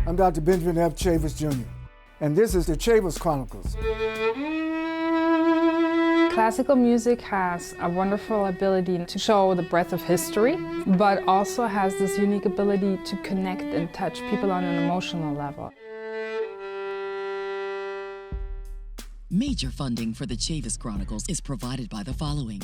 I'm Dr. Benjamin F. Chavis Jr., and this is the Chavis Chronicles. Classical music has a wonderful ability to show the breadth of history, but also has this unique ability to connect and touch people on an emotional level. Major funding for the Chavis Chronicles is provided by the following.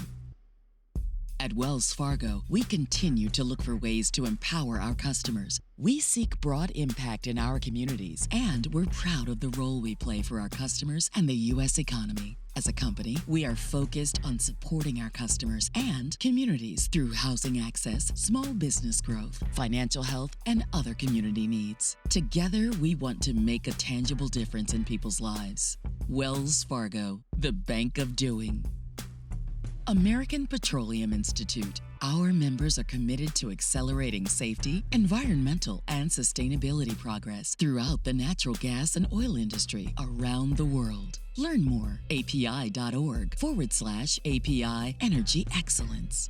At Wells Fargo, we continue to look for ways to empower our customers. We seek broad impact in our communities, and we're proud of the role we play for our customers and the U.S. economy. As a company, we are focused on supporting our customers and communities through housing access, small business growth, financial health, and other community needs. Together, we want to make a tangible difference in people's lives. Wells Fargo, the bank of doing. American Petroleum Institute. Our members are committed to accelerating safety, environmental, and sustainability progress throughout the natural gas and oil industry around the world. Learn more, api.org/API Energy Excellence.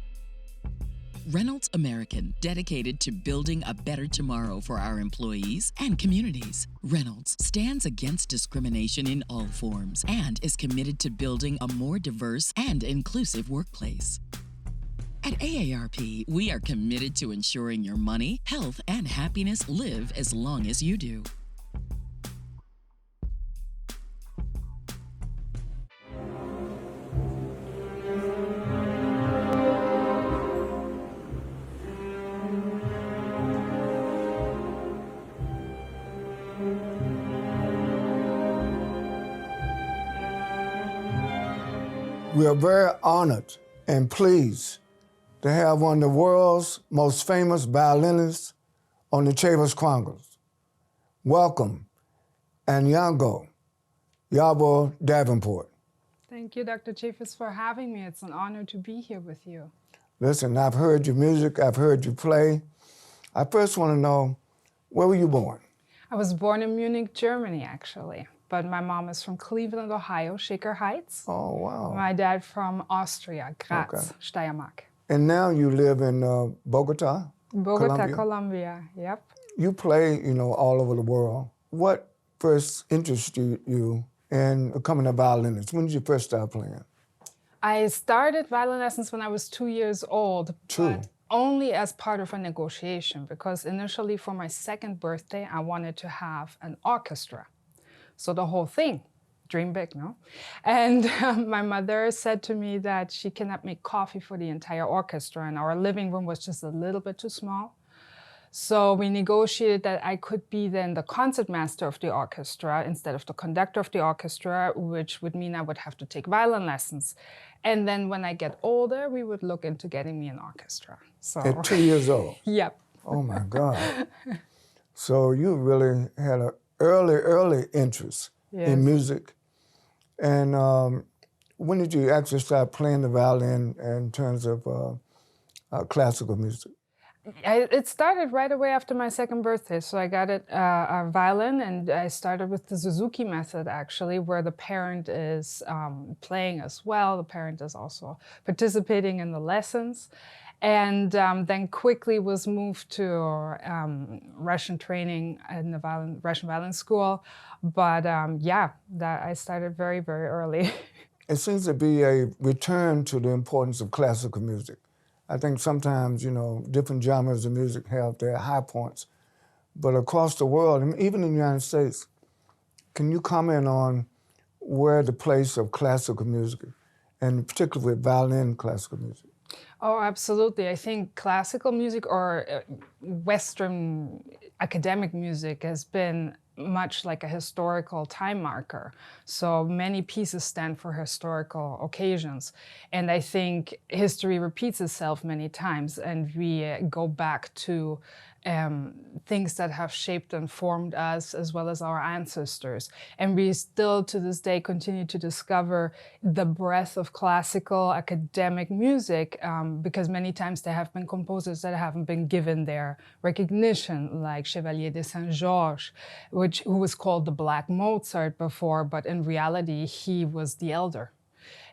Reynolds American, dedicated to building a better tomorrow for our employees and communities. Reynolds stands against discrimination in all forms and is committed to building a more diverse and inclusive workplace. At AARP, we are committed to ensuring your money, health, and happiness live as long as you do. We are very honored and pleased to have one of the world's most famous violinists on the Chavis Chronicles. Welcome, Anyango Yarbo-Davenport. Thank you, Dr. Chavis, for having me. It's an honor to be here with you. Listen, I've heard your music, I've heard you play. I first want to know, where were you born? I was born in Munich, Germany, actually. But my mom is from Cleveland, Ohio, Shaker Heights. Oh, wow. My dad from Austria, Graz, Okay. Steiermark. And now you live in Bogota? Bogota, Colombia, yep. You play, all over the world. What first interested you in becoming a violinist? When did you first start playing? I started violin lessons when I was 2 years old. 2? But only as part of a negotiation, because initially for my second birthday, I wanted to have an orchestra. So the whole thing, dream big, no? And my mother said to me that she cannot make coffee for the entire orchestra, and our living room was just a little bit too small. So we negotiated that I could be then the concertmaster of the orchestra instead of the conductor of the orchestra, which would mean I would have to take violin lessons. And then when I get older, we would look into getting me an orchestra. So At 2 years old? Yep. Oh my God. So you really had an early interest in music. And when did you actually start playing the violin in terms of classical music? It started right away after my second birthday. So I got a violin, and I started with the Suzuki method, actually, where the parent is playing as well. The parent is also participating in the lessons. And then quickly was moved to Russian training in the Russian violin school. But I started very, very early. It seems to be a return to the importance of classical music. I think sometimes, different genres of music have their high points. But across the world, and even in the United States, can you comment on where the place of classical music, and particularly with violin classical music? Oh, absolutely. I think classical music or Western academic music has been much like a historical time marker. So many pieces stand for historical occasions. And I think history repeats itself many times, and we go back to things that have shaped and formed us as well as our ancestors. And we still to this day continue to discover the breadth of classical academic music because many times there have been composers that haven't been given their recognition, like Chevalier de Saint-Georges, who was called the Black Mozart before, but in reality he was the elder.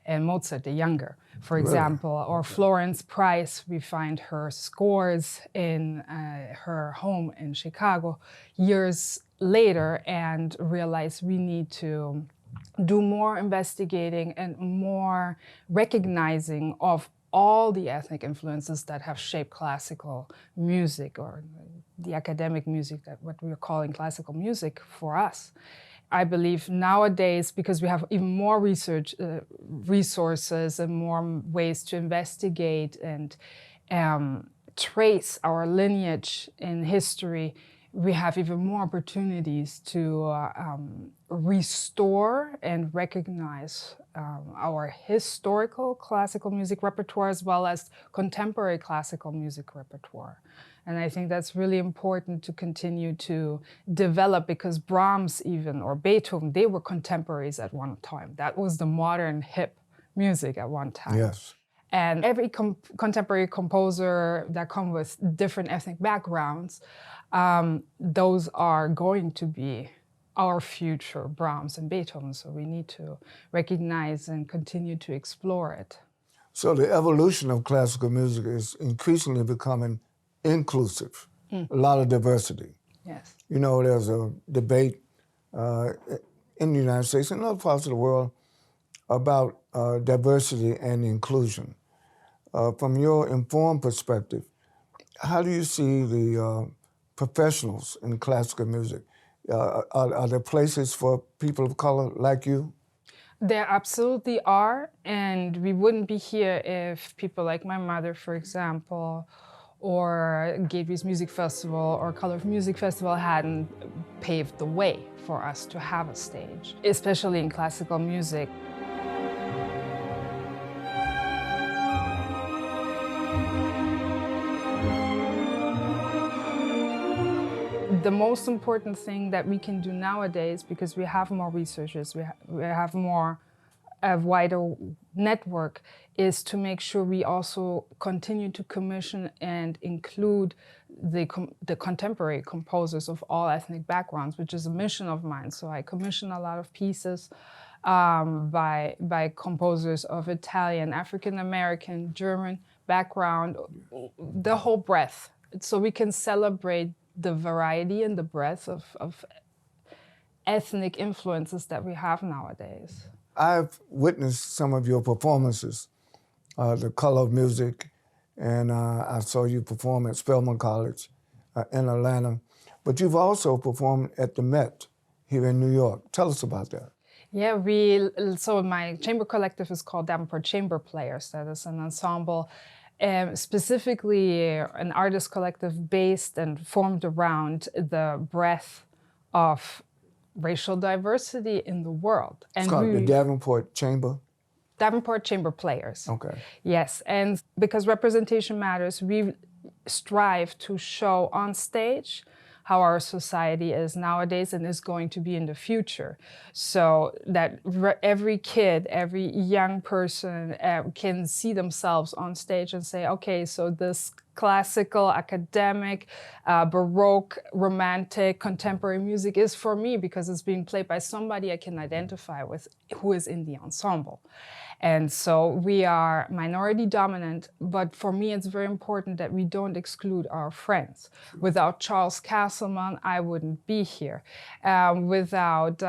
and Mozart the Younger, for Really? example. Or Florence Price, we find her scores in her home in Chicago years later and realize we need to do more investigating and more recognizing of all the ethnic influences that have shaped classical music, or the academic music, that what we're calling classical music for us. I believe nowadays, because we have even more research resources and more ways to investigate and trace our lineage in history, we have even more opportunities to restore and recognize our historical classical music repertoire as well as contemporary classical music repertoire. And I think that's really important to continue to develop, because Brahms even, or Beethoven, they were contemporaries at one time. That was the modern hip music at one time. Yes. And every contemporary composer that come with different ethnic backgrounds, those are going to be our future Brahms and Beethoven. So we need to recognize and continue to explore it. So the evolution of classical music is increasingly becoming inclusive, a lot of diversity. Yes. You know, there's a debate in the United States and other parts of the world about diversity and inclusion. From your informed perspective, how do you see the professionals in classical music? Are there places for people of color like you? There absolutely are, and we wouldn't be here if people like my mother, for example, or Gateways Music Festival or Color of Music Festival hadn't paved the way for us to have a stage, especially in classical music. The most important thing that we can do nowadays, because we have more researchers, we have more a wider network, is to make sure we also continue to commission and include the contemporary composers of all ethnic backgrounds, which is a mission of mine. So I commission a lot of pieces by composers of Italian, African American, German background, the whole breadth, so we can celebrate the variety and the breadth of ethnic influences that we have nowadays. I've witnessed some of your performances, The Color of Music, and I saw you perform at Spelman College in Atlanta. But you've also performed at the Met here in New York. Tell us about that. Yeah, so my chamber collective is called Davenport Chamber Players. That is an ensemble, specifically an artist collective based and formed around the breadth of racial diversity in the world. And It's called the Davenport Chamber? Davenport Chamber Players. Okay. Yes, and because representation matters, we strive to show on stage how our society is nowadays and is going to be in the future. So that every kid, every young person can see themselves on stage and say, okay, so this classical, academic, Baroque, romantic, contemporary music is for me because it's being played by somebody I can identify with who is in the ensemble. And so we are minority dominant, but for me it's very important that we don't exclude our friends. Without Charles Castleman, I wouldn't be here. Without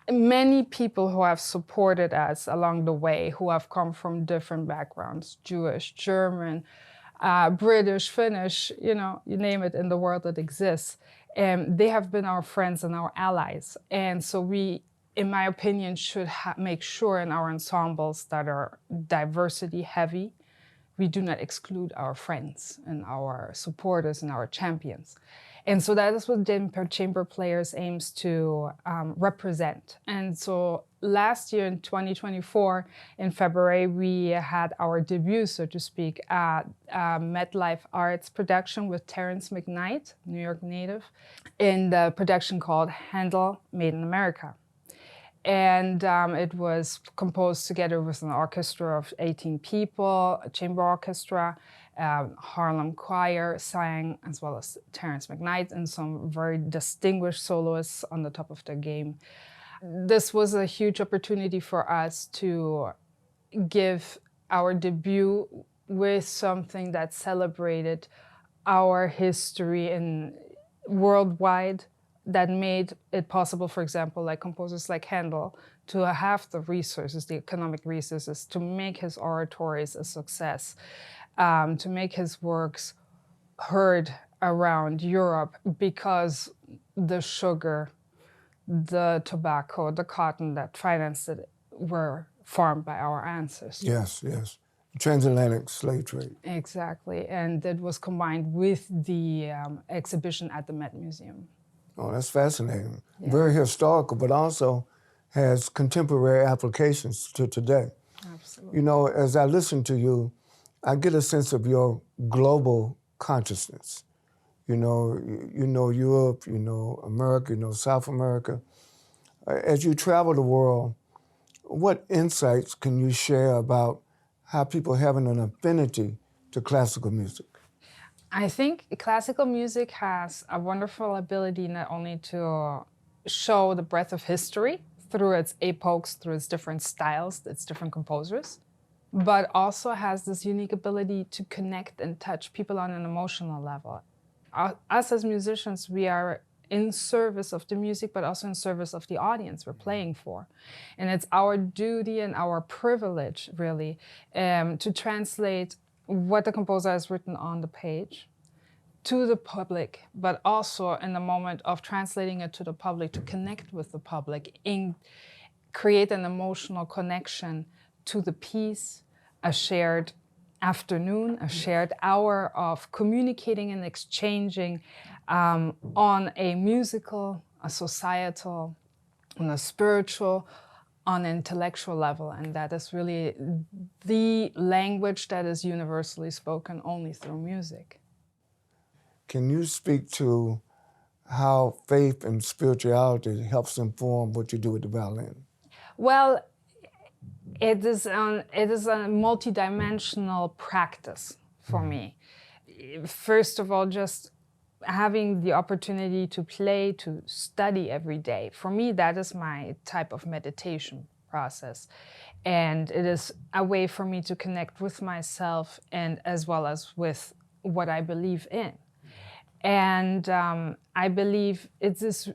many people who have supported us along the way, who have come from different backgrounds, Jewish, German, British, Finnish, you know, you name it in the world that exists. And they have been our friends and our allies. And so we, in my opinion, should make sure in our ensembles that are diversity heavy, we do not exclude our friends and our supporters and our champions. And so that is what Davenport Chamber Players aims to represent. And so last year in 2024, in February, we had our debut, so to speak, at MetLife Arts production with Terrence McKnight, New York native, in the production called Handel Made in America. And it was composed together with an orchestra of 18 people, a chamber orchestra, Harlem Choir sang, as well as Terrence McKnight and some very distinguished soloists on the top of their game. This was a huge opportunity for us to give our debut with something that celebrated our history in worldwide, that made it possible, for example, like composers like Handel, to have the resources, the economic resources, to make his oratories a success, to make his works heard around Europe, because the sugar, the tobacco, the cotton that financed it were farmed by our ancestors. Yes, yes. Transatlantic slave trade. Exactly, and it was combined with the exhibition at the Met Museum. Oh, that's fascinating. Yeah. Very historical, but also has contemporary applications to today. Absolutely. You know, as I listen to you, I get a sense of your global consciousness. You know Europe, you know America, you know South America. As you travel the world, what insights can you share about how people having an affinity to classical music? I think classical music has a wonderful ability not only to show the breadth of history through its epochs, through its different styles, its different composers, but also has this unique ability to connect and touch people on an emotional level. Us as musicians, we are in service of the music, but also in service of the audience we're playing for. And it's our duty and our privilege, really, to translate what the composer has written on the page to the public, but also in the moment of translating it to the public, to connect with the public, and create an emotional connection to the piece, a shared afternoon, a shared hour of communicating and exchanging on a musical, a societal, on a spiritual, on an intellectual level. And that is really the language that is universally spoken only through music. Can you speak to how faith and spirituality helps inform what you do with the violin? Well, it is a multidimensional practice for me. First of all, just having the opportunity to play, to study every day. For me, that is my type of meditation process. And it is a way for me to connect with myself and as well as with what I believe in. And I believe it is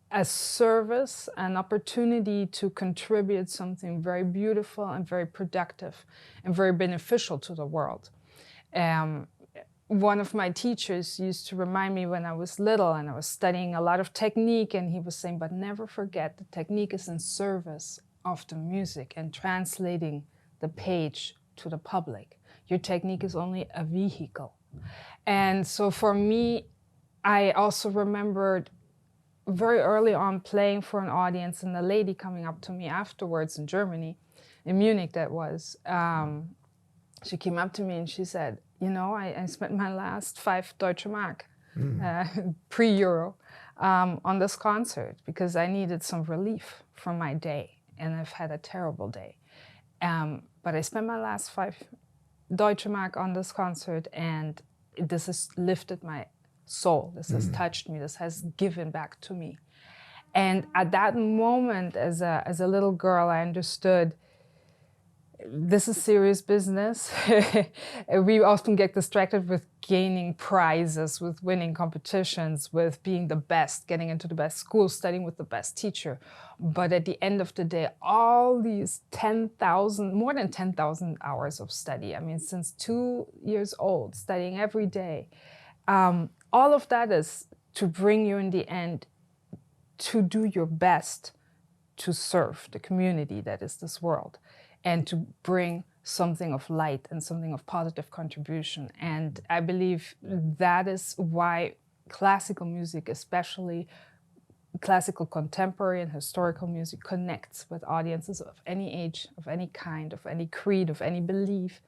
a service, an opportunity to contribute something very beautiful and very productive and very beneficial to the world. One of my teachers used to remind me when I was little and I was studying a lot of technique, and he was saying, but never forget the technique is in service of the music and translating the page to the public. Your technique is only a vehicle. And so for me, I also remembered very early on playing for an audience, and the lady coming up to me afterwards in Germany, in Munich that was, she came up to me and she said, you know, I spent my last 5 Deutsche Mark, pre-Euro, on this concert because I needed some relief from my day, and I've had a terrible day. But I spent my last 5 Deutsche Mark on this concert, and this has lifted my soul. This has touched me. This has given back to me. And at that moment, as a little girl, I understood this is serious business. We often get distracted with gaining prizes, with winning competitions, with being the best, getting into the best school, studying with the best teacher. But at the end of the day, all these more than 10,000 hours of study, I mean, since 2 years old, studying every day, all of that is to bring you in the end to do your best to serve the community that is this world, and to bring something of light and something of positive contribution. And I believe that is why classical music, especially classical contemporary and historical music, connects with audiences of any age, of any kind, of any creed, of any belief,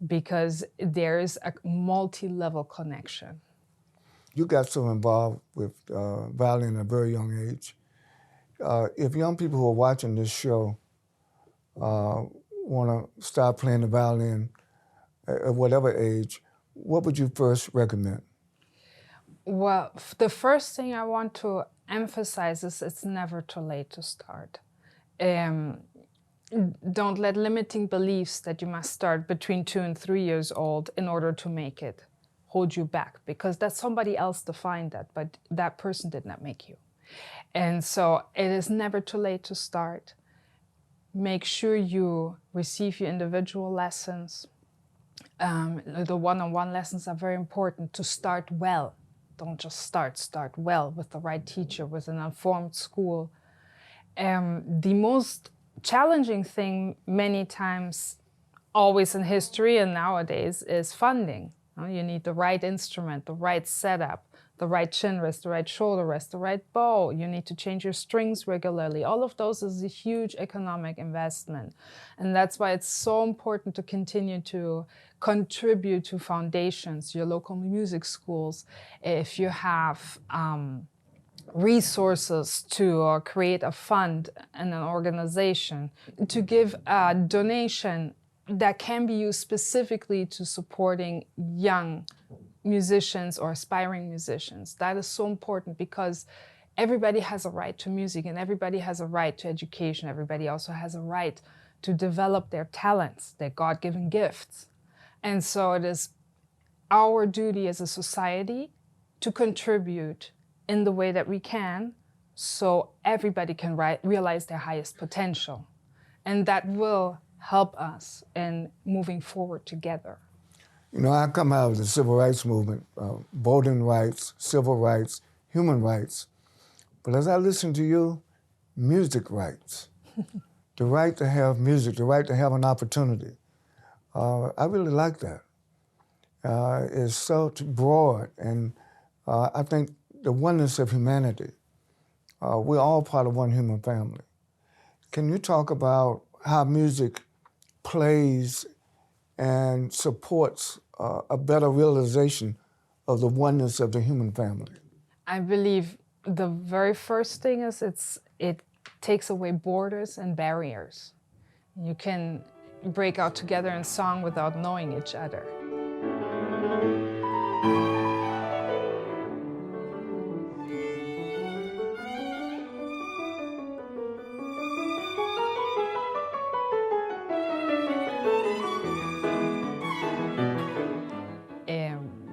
because there is a multi-level connection. You got so involved with violin at a very young age. If young people who are watching this show want to start playing the violin at whatever age, what would you first recommend? Well, the first thing I want to emphasize is it's never too late to start. don't let limiting beliefs that you must start between 2 and 3 years old in order to make it hold you back, because that's somebody else defined that, but that person did not make you. And so it is never too late to start. Make sure you receive your individual lessons. The one-on-one lessons are very important to start well. Don't just start well with the right teacher, with an informed school. The most challenging thing many times, always in history and nowadays, is funding. You need the right instrument, the right setup, the right chin rest, the right shoulder rest, the right bow. You need to change your strings regularly. All of those is a huge economic investment. And that's why it's so important to continue to contribute to foundations, your local music schools. If you have resources to create a fund and an organization, to give a donation that can be used specifically to supporting young musicians or aspiring musicians. That is so important, because everybody has a right to music and everybody has a right to education. Everybody also has a right to develop their talents, their God-given gifts. And so it is our duty as a society to contribute in the way that we can, so everybody can realize their highest potential. And that will help us in moving forward together. You know, I come out of the civil rights movement, voting rights, civil rights, human rights. But as I listen to you, music rights, the right to have music, the right to have an opportunity. I really like that. It's so broad, and I think the oneness of humanity. We're all part of one human family. Can you talk about how music plays and supports a better realization of the oneness of the human family? I believe the very first thing is it takes away borders and barriers. You can break out together in song without knowing each other.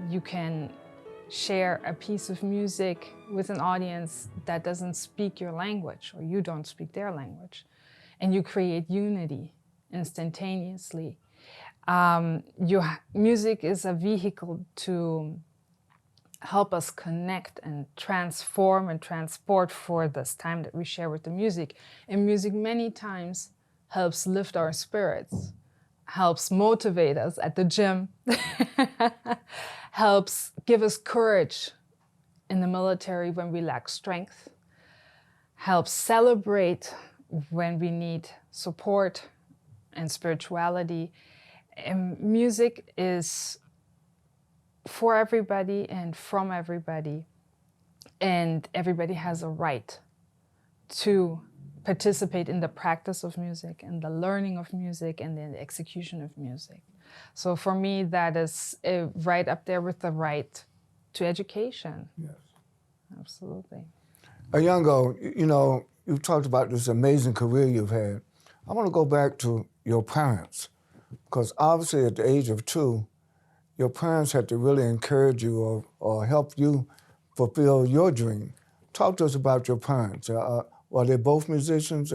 You can share a piece of music with an audience that doesn't speak your language, or you don't speak their language, and you create unity instantaneously. Music is a vehicle to help us connect and transform and transport for this time that we share with the music. And music many times helps lift our spirits, helps motivate us at the gym, helps give us courage in the military when we lack strength, helps celebrate when we need support and spirituality. And music is for everybody and from everybody, and everybody has a right to participate in the practice of music and the learning of music and the execution of music. So for me, that is right up there with the right to education. Yes. Absolutely. Anyango, you know, you've talked about this amazing career you've had. I want to go back to your parents, because obviously at the age of 2, your parents had to really encourage you or help you fulfill your dream. Talk to us about your parents. Were they both musicians?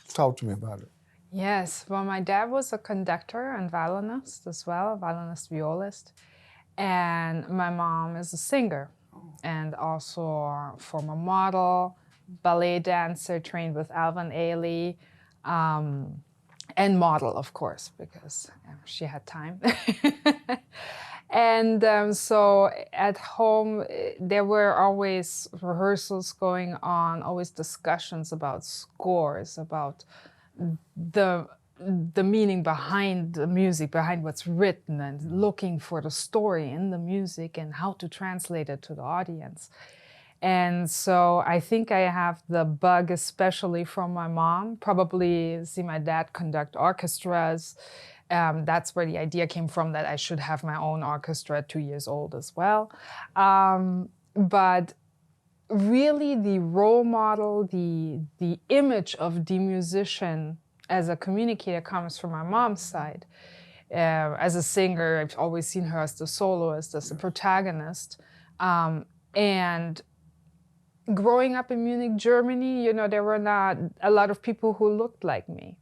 Talk to me about it. Yes, well, my dad was a conductor and violinist as well, violinist, violist. And my mom is a singer and also a former model, ballet dancer, trained with Alvin Ailey, and model, of course, because she had time. And so at home, there were always rehearsals going on, always discussions about scores, about the meaning behind the music, behind what's written, and looking for the story in the music and how to translate it to the audience. And so I think I have the bug, especially from my mom. Probably see my dad conduct orchestras. That's where the idea came from, that I should have my own orchestra at 2 years old as well. But really the role model, the image of the musician as a communicator comes from my mom's side. As a singer, I've always seen her as the soloist, as the protagonist. And growing up in Munich, Germany, there were not a lot of people who looked like me.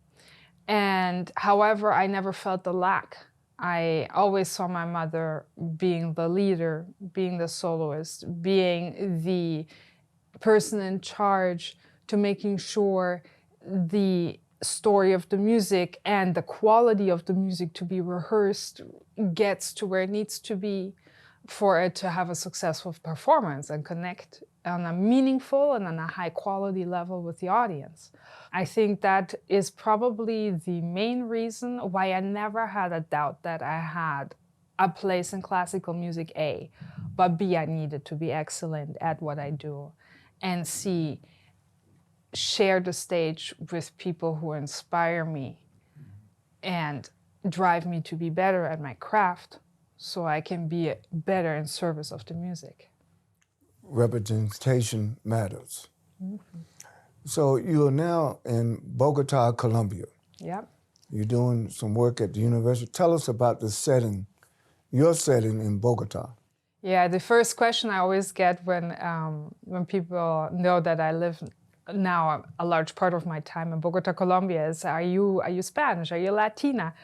And however, I never felt the lack. I always saw my mother being the leader, being the soloist, being the person in charge to making sure the story of the music and the quality of the music to be rehearsed gets to where it needs to be for it to have a successful performance and connect on a meaningful and on a high quality level with the audience. I think that is probably the main reason why I never had a doubt that I had a place in classical music, A, but B, I needed to be excellent at what I do, and C, share the stage with people who inspire me and drive me to be better at my craft so I can be better in service of the music. Representation matters. So you are now in Bogota, Colombia. Yep. You're doing some work at the university. Tell us about the setting, your setting in Bogota. Yeah, the first question I always get when people know that I live now a large part of my time in Bogota, Colombia is, are you Spanish? Are you Latina?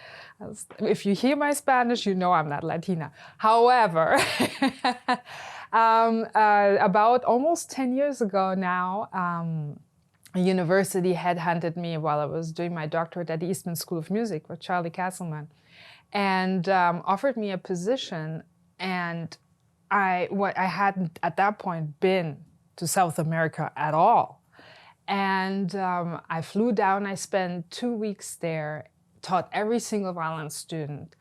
If you hear my Spanish, you know I'm not Latina. However, about almost 10 years ago now, a university headhunted me while I was doing my doctorate at the Eastman School of Music with Charlie Castleman, and offered me a position. And I hadn't at that point been to South America at all. And I flew down, I spent 2 weeks there, taught every single violin student.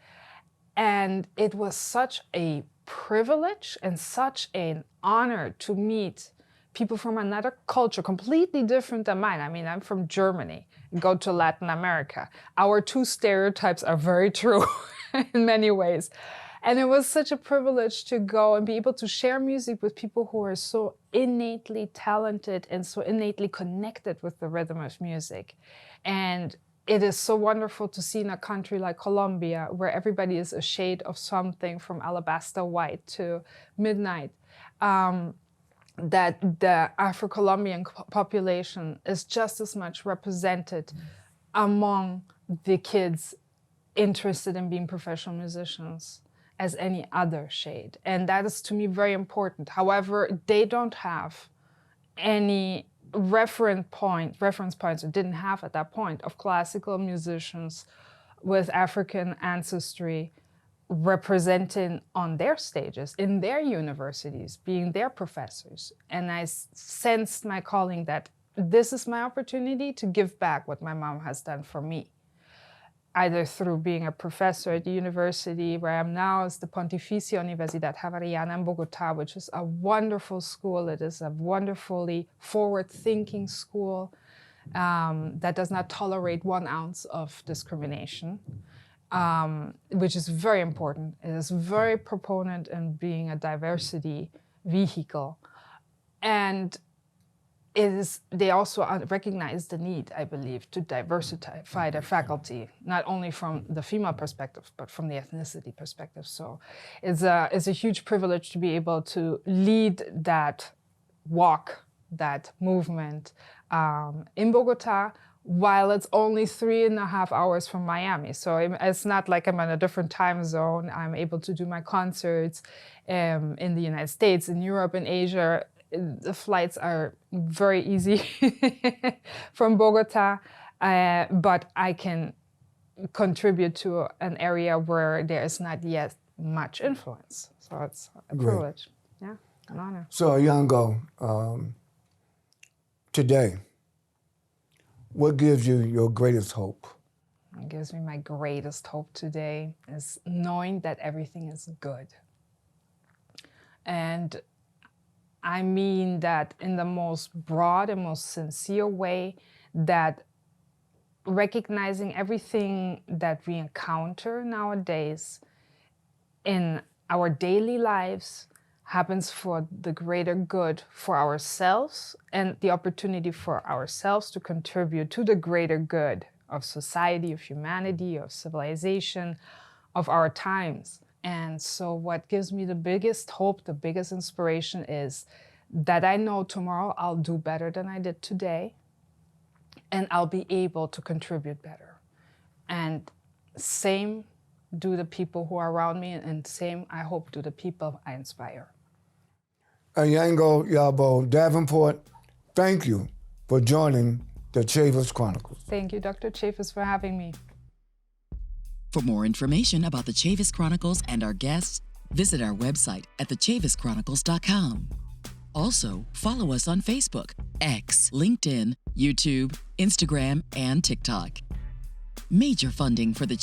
And it was such a privilege and such an honor to meet people from another culture, completely different than mine. I mean, I'm from Germany, go to Latin America. Our two stereotypes are very true in many ways. And it was such a privilege to go and be able to share music with people who are so innately talented and so innately connected with the rhythm of music. And it is so wonderful to see in a country like Colombia, where everybody is a shade of something from alabaster white to midnight, that the Afro-Colombian population is just as much represented among the kids interested in being professional musicians as any other shade. And that is, to me, very important. However, they don't have any reference points, or didn't have at that point, of classical musicians with African ancestry representing on their stages, in their universities, being their professors. And I sensed my calling that this is my opportunity to give back what my mom has done for me, either through being a professor at the university where I am now, is the Pontificia Universidad Javeriana in Bogota, which is a wonderful school. It is a wonderfully forward-thinking school that does not tolerate 1 ounce of discrimination, which is very important. It is very proponent in being a diversity vehicle. And they also recognize the need, I believe, to diversify their faculty, not only from the female perspective, but from the ethnicity perspective. So it's a huge privilege to be able to lead that walk, that movement in Bogota, while it's only 3.5 hours from Miami. So it's not like I'm in a different time zone. I'm able to do my concerts in the United States, in Europe, in Asia. The flights are very easy from Bogota, but I can contribute to an area where there is not yet much influence. So it's a privilege, yeah, an honor. So Anyango, today, what gives you your greatest hope? What gives me my greatest hope today is knowing that everything is good. And I mean that in the most broad and most sincere way, that recognizing everything that we encounter nowadays in our daily lives happens for the greater good for ourselves, and the opportunity for ourselves to contribute to the greater good of society, of humanity, of civilization, of our times. And so what gives me the biggest hope, the biggest inspiration is that I know tomorrow I'll do better than I did today, and I'll be able to contribute better. And same do the people who are around me, and same, I hope, do the people I inspire. Anyango Yarbo-Davenport, thank you for joining the Chavis Chronicles. Thank you, Dr. Chavis, for having me. For more information about the Chavis Chronicles and our guests, visit our website at thechavischronicles.com. Also, follow us on Facebook, X, LinkedIn, YouTube, Instagram, and TikTok. Major funding for the